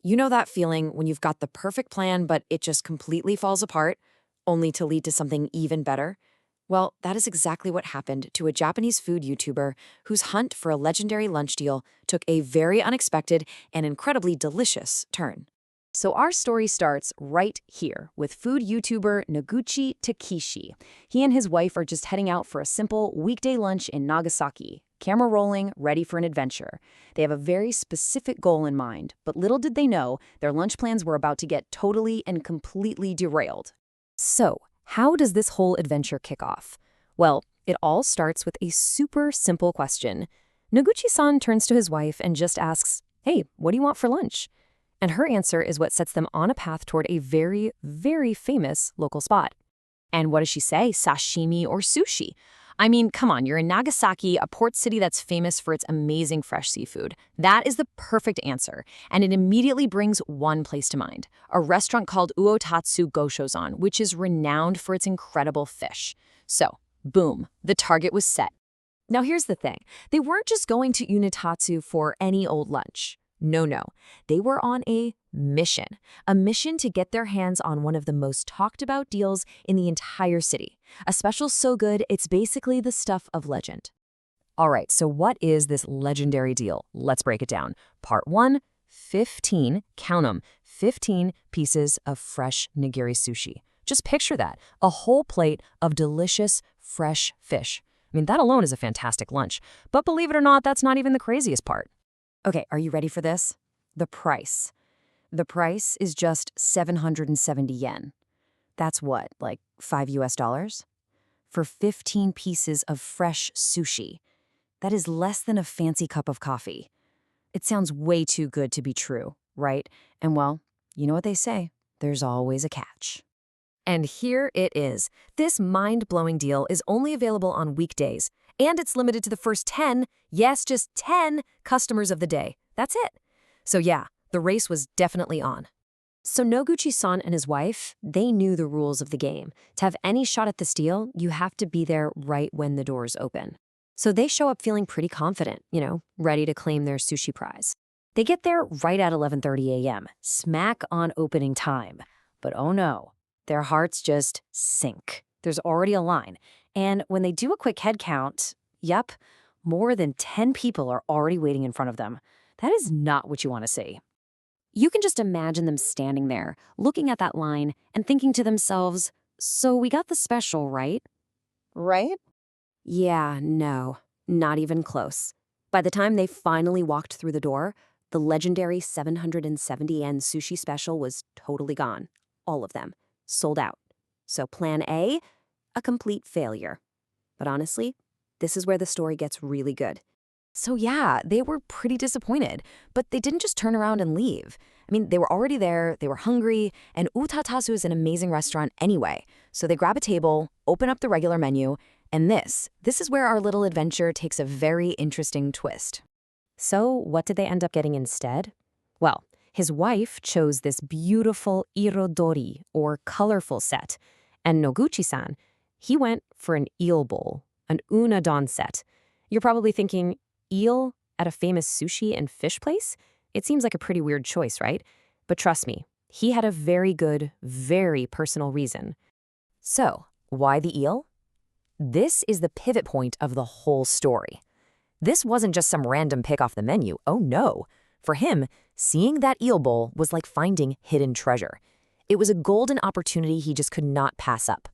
You know that feeling when you've got the perfect plan, but it just completely falls apart, only to lead to something even better? Well, that is exactly what happened to a Japanese food YouTuber whose hunt for a legendary lunch deal took a very unexpected and incredibly delicious turn. So our story starts right here with food YouTuber Noguchi Takeshi. He and his wife are just heading out for a simple weekday lunch in Nagasaki. Camera rolling, ready for an adventure. They have a very specific goal in mind, but little did they know their lunch plans were about to get totally and completely derailed. So, how does this whole adventure kick off? Well, it all starts with a super simple question. Noguchi-san turns to his wife and just asks, "Hey, what do you want for lunch?" And her answer is what sets them on a path toward a very, very famous local spot. And what does she say? Sashimi or sushi? I mean, come on, you're in Nagasaki, a port city that's famous for its amazing fresh seafood. That is the perfect answer, and it immediately brings one place to mind, a restaurant called Uotatsu Goto, which is renowned for its incredible fish. So, boom, the target was set. Now here's the thing, they weren't just going to Uotatsu for any old lunch. No. They were on a mission to get their hands on one of the most talked about deals in the entire city. A special so good, it's basically the stuff of legend. All right, so what is this legendary deal? Let's break it down. Part 1, 15, count 'em, 15 pieces of fresh nigiri sushi. Just picture that, a whole plate of delicious, fresh fish. I mean, that alone is a fantastic lunch. But believe it or not, that's not even the craziest part. Okay, are you ready for this? The price. The price is just 770 yen. That's what, like $5 US? For 15 pieces of fresh sushi. That is less than a fancy cup of coffee. It sounds way too good to be true, right? And well, you know what they say, there's always a catch. And here it is. This mind-blowing deal is only available on weekdays, and it's limited to the first 10, yes, just 10 customers of the day. That's it. So yeah, the race was definitely on. So Noguchi-san and his wife, they knew the rules of the game. To have any shot at this deal, you have to be there right when the doors open. So they show up feeling pretty confident, ready to claim their sushi prize. They get there right at 11:30 a.m., smack on opening time. But oh no, their hearts just sink. There's already a line. And when they do a quick head count, yep, more than 10 people are already waiting in front of them. That is not what you want to see. You can just imagine them standing there, looking at that line and thinking to themselves, so we got the special, right? Right? Yeah, no, not even close. By the time they finally walked through the door, the legendary 770 yen sushi special was totally gone. All of them. Sold out. So plan A, a complete failure. But honestly, this is where the story gets really good. So yeah, they were pretty disappointed, but they didn't just turn around and leave. I mean, they were already there, they were hungry, and Uotatsu is an amazing restaurant anyway. So they grab a table, open up the regular menu, and this is where our little adventure takes a very interesting twist. So what did they end up getting instead? Well, his wife chose this beautiful irodori, or colorful set, and Noguchi-san, he went for an eel bowl, an unadon set. You're probably thinking, eel at a famous sushi and fish place? It seems like a pretty weird choice, right? But trust me, he had a very good, very personal reason. So, why the eel? This is the pivot point of the whole story. This wasn't just some random pick off the menu, oh no. For him, seeing that eel bowl was like finding hidden treasure. It was a golden opportunity he just could not pass up.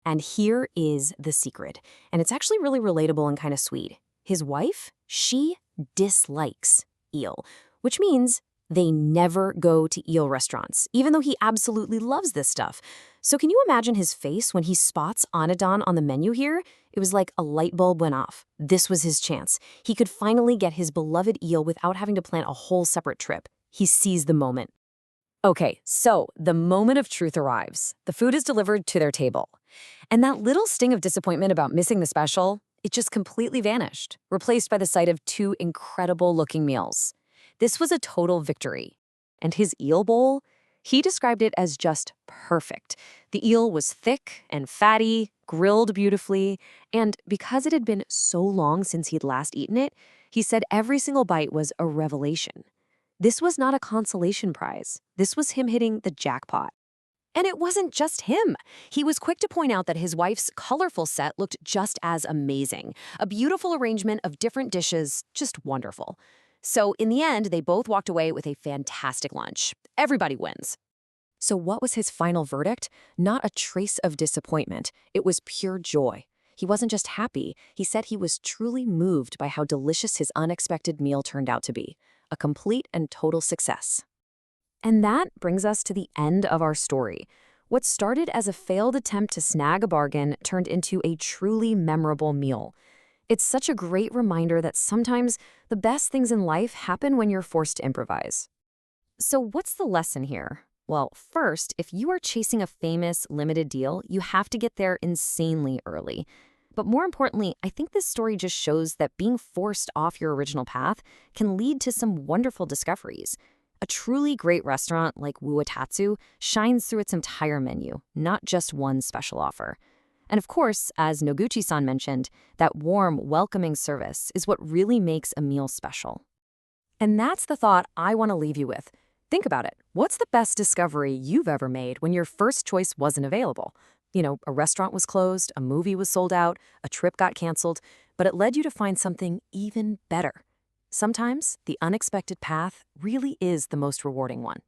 And here is the secret, and it's actually really relatable and kind of sweet. His wife, she dislikes eel, which means they never go to eel restaurants, even though he absolutely loves this stuff. So can you imagine his face when he spots Unadon on the menu here? It was like a light bulb went off. This was his chance. He could finally get his beloved eel without having to plan a whole separate trip. He seized the moment. Okay, so the moment of truth arrives. The food is delivered to their table. And that little sting of disappointment about missing the special, it just completely vanished, replaced by the sight of two incredible-looking meals. This was a total victory. And his eel bowl? He described it as just perfect. The eel was thick and fatty, grilled beautifully, and because it had been so long since he'd last eaten it, he said every single bite was a revelation. This was not a consolation prize. This was him hitting the jackpot. And it wasn't just him. He was quick to point out that his wife's colorful set looked just as amazing. A beautiful arrangement of different dishes, just wonderful. So in the end, they both walked away with a fantastic lunch. Everybody wins. So what was his final verdict? Not a trace of disappointment. It was pure joy. He wasn't just happy. He said he was truly moved by how delicious his unexpected meal turned out to be. A complete and total success. And that brings us to the end of our story. What started as a failed attempt to snag a bargain turned into a truly memorable meal. It's such a great reminder that sometimes the best things in life happen when you're forced to improvise. So what's the lesson here? Well, first, if you are chasing a famous, limited deal, you have to get there insanely early. But more importantly, I think this story just shows that being forced off your original path can lead to some wonderful discoveries. A truly great restaurant like Uotatsu shines through its entire menu, not just one special offer. And of course, as Noguchi-san mentioned, that warm, welcoming service is what really makes a meal special. And that's the thought I want to leave you with. Think about it. What's the best discovery you've ever made when your first choice wasn't available? A restaurant was closed, a movie was sold out, a trip got canceled, but it led you to find something even better. Sometimes the unexpected path really is the most rewarding one.